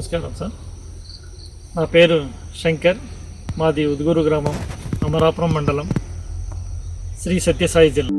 నమస్కారం సార్. నా పేరు శంకర్. మాది ఉదుగూరు గ్రామం, అమరాపురం మండలం, శ్రీ సత్యసాయి జిల్లా.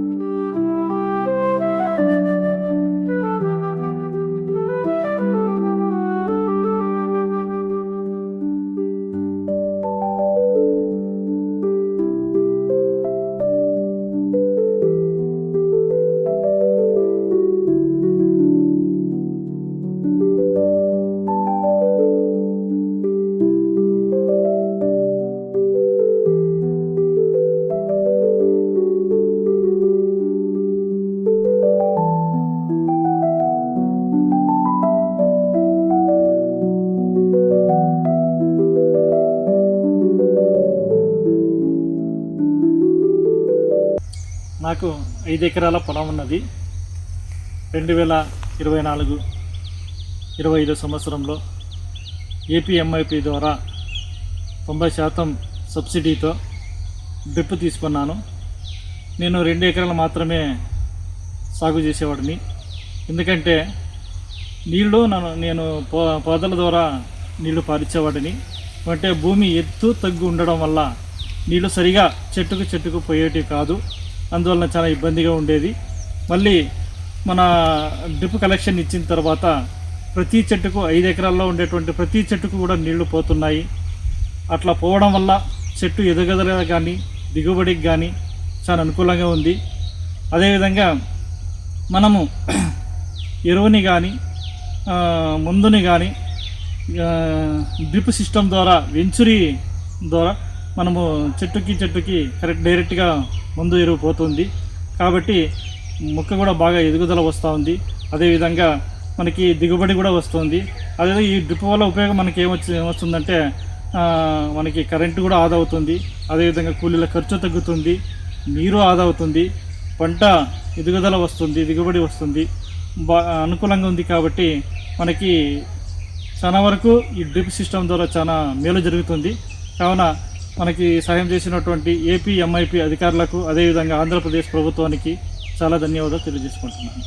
నాకు 5 ఎకరాల పొలం ఉన్నది. 2024-25 సంవత్సరంలో ఏపీఎంఐపి ద్వారా 90% సబ్సిడీతో డ్రిప్ తీసుకున్నాను. నేను 2 ఎకరాలు మాత్రమే సాగు చేసేవాడిని. ఎందుకంటే నేను పొదల ద్వారా నీళ్లు పారించేవాడిని. అంటే భూమి ఎత్తు తగ్గు ఉండడం వల్ల నీళ్లు సరిగా చెట్టుకు పోయేటివి కాదు. అందువలన చాలా ఇబ్బందిగా ఉండేది. మళ్ళీ మన డ్రిప్ కలెక్షన్ ఇచ్చిన తర్వాత ప్రతి చెట్టుకు 5 ఎకరాల్లో ఉండేటువంటి ప్రతి చెట్టుకు కూడా నీళ్లు పోతున్నాయి. అట్లా పోవడం వల్ల చెట్టు ఎదుగుదల కానీ దిగుబడికి కానీ చాలా అనుకూలంగా ఉంది. అదేవిధంగా మనము ఎరువుని కానీ మందుని కానీ డ్రిప్ సిస్టమ్ ద్వారా వెంచురీ ద్వారా మనము చెట్టుకి కరెక్ట్ డైరెక్ట్గా మందు ఎరువు పోతుంది. కాబట్టి మొక్క కూడా బాగా ఎదుగుదల వస్తూ ఉంది. అదేవిధంగా మనకి దిగుబడి కూడా వస్తుంది. అదే ఈ డ్రిప్ వల్ల ఉపయోగం మనకి ఏమొస్తుందంటే మనకి కరెంటు కూడా ఆదా అవుతుంది. అదేవిధంగా కూలీల ఖర్చు తగ్గుతుంది, నీరు ఆదా అవుతుంది, పంట ఎదుగుదల వస్తుంది, దిగుబడి వస్తుంది, అనుకూలంగా ఉంది. కాబట్టి మనకి చాలా వరకు ఈ డ్రిప్ సిస్టమ్ ద్వారా చాలా మేలు జరుగుతుంది. కావున మనకి సహాయం చేసినటువంటి ఏపీఎంఐపి అధికారులకు, అదేవిధంగా ఆంధ్రప్రదేశ్ ప్రభుత్వానికి చాలా ధన్యవాదాలు తెలియజేసుకుంటున్నాను.